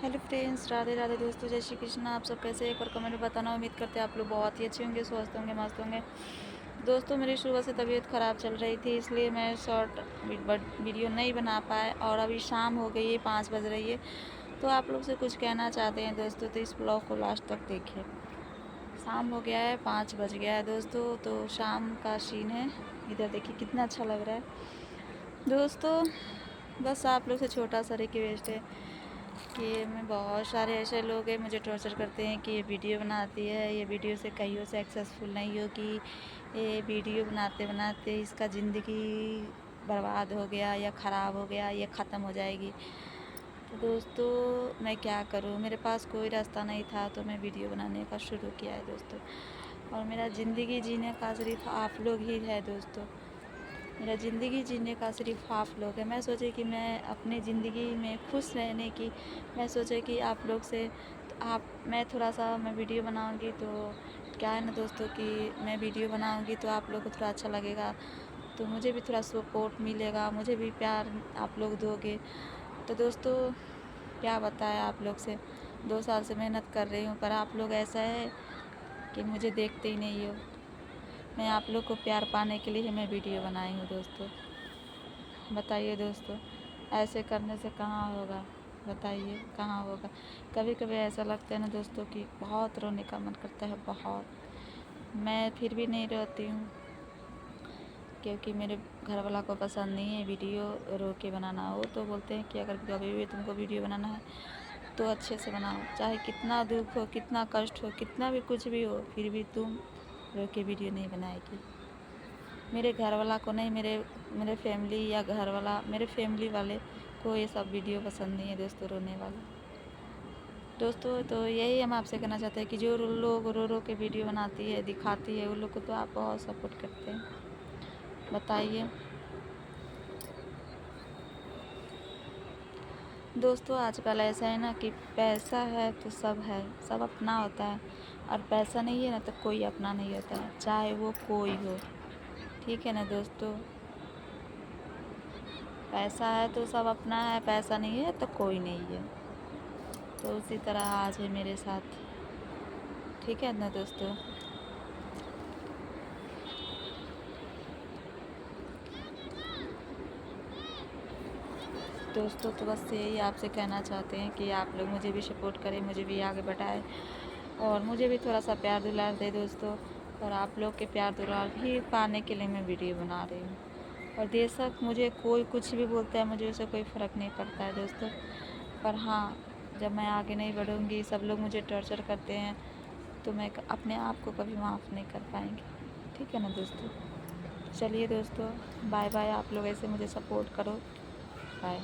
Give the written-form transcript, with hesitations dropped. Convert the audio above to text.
Hello friends, Radhe Radhe दोस्तों, जय श्री कृष्ण। आप सब कैसे? एक बार कमेंट में बताना। उम्मीद करते हैं आप लोग बहुत ही अच्छे होंगे, स्वस्थ होंगे, मस्त होंगे। दोस्तों, मेरी सुबह से तबीयत ख़राब चल रही थी, इसलिए मैं शॉर्ट वीडियो नहीं बना पाए। और अभी शाम हो गई है, 5 बज रही है, तो आप लोग से कुछ कहना चाहते हैं दोस्तों, तो इस ब्लॉग को लास्ट तक देखिए। शाम हो गया है, 5 बज गया है दोस्तों, तो शाम का सीन है। इधर देखिए कितना अच्छा लग रहा है दोस्तों। बस आप लोग से छोटा सा रिक्वेस्ट है कि मैं बहुत सारे ऐसे लोग हैं मुझे टॉर्चर करते हैं कि ये वीडियो बनाती है, ये वीडियो से कहीं सक्सेसफुल नहीं होगी, ये वीडियो बनाते बनाते इसका ज़िंदगी बर्बाद हो गया या ख़राब हो गया, ये ख़त्म हो जाएगी। तो दोस्तों, मैं क्या करूँ, मेरे पास कोई रास्ता नहीं था, तो मैं वीडियो बनाने का शुरू किया है दोस्तों। और मेरा ज़िंदगी जीने का सिर्फ आप लोग ही है दोस्तों। मेरा ज़िंदगी जीने का सिर्फ आप लोग है। मैं सोचे कि मैं अपनी ज़िंदगी में खुश रहने की, मैं सोचे कि आप लोग से मैं थोड़ा सा मैं वीडियो बनाऊंगी, तो क्या है ना दोस्तों कि मैं वीडियो बनाऊंगी तो आप लोग को थोड़ा अच्छा लगेगा, तो मुझे भी थोड़ा सपोर्ट मिलेगा, मुझे भी प्यार आप लोग दोगे। तो दोस्तों, क्या बताएं आप लोग से, 2 साल से मेहनत कर रही हूँ, पर आप लोग ऐसा है कि मुझे देखते ही नहीं हो। मैं आप लोग को प्यार पाने के लिए ही मैं वीडियो बनाई हूँ दोस्तों। बताइए दोस्तों, ऐसे करने से कहाँ होगा? बताइए कहाँ होगा? कभी कभी ऐसा लगता है ना दोस्तों कि बहुत रोने का मन करता है, बहुत। मैं फिर भी नहीं रोती हूँ, क्योंकि मेरे घर वाला को पसंद नहीं है वीडियो रो के बनाना। वो तो बोलते हैं कि अगर कभी भी तुमको वीडियो बनाना है तो अच्छे से बनाओ, चाहे कितना दुख हो, कितना कष्ट हो, कितना भी कुछ भी हो, फिर भी तुम रो के वीडियो नहीं बनाएगी। मेरे घर वाला को नहीं, मेरे फैमिली या घर वाला, मेरे फैमिली वाले को ये सब वीडियो पसंद नहीं है दोस्तों, रोने वाला। दोस्तों, तो यही हम आपसे कहना चाहते हैं कि जो लोग रो रो के वीडियो बनाती है, दिखाती है, उन लोग को तो आप बहुत सपोर्ट करते हैं। बताइए दोस्तों, आजकल ऐसा है ना कि पैसा है तो सब है, सब अपना होता है, और पैसा नहीं है ना तो कोई अपना नहीं होता है, चाहे वो कोई हो। ठीक है ना दोस्तों? पैसा है तो सब अपना है, पैसा नहीं है तो कोई नहीं है। तो उसी तरह आज है मेरे साथ। ठीक है ना दोस्तों? दोस्तों, तो बस यही आपसे कहना चाहते हैं कि आप लोग मुझे भी सपोर्ट करें, मुझे भी आगे बढ़ाएं, और मुझे भी थोड़ा सा प्यार दुलार दे दोस्तों। और आप लोग के प्यार दुलार भी पाने के लिए मैं वीडियो बना रही हूँ। और बेशक मुझे कोई कुछ भी बोलता है, मुझे उससे कोई फ़र्क नहीं पड़ता है दोस्तों। पर हाँ, जब मैं आगे नहीं बढ़ूँगी, सब लोग मुझे टॉर्चर करते हैं, तो मैं अपने आप को कभी माफ़ नहीं कर पाएंगी। ठीक है ना दोस्तों? चलिए दोस्तों, बाय बाय। आप लोग ऐसे मुझे सपोर्ट करो। बाय।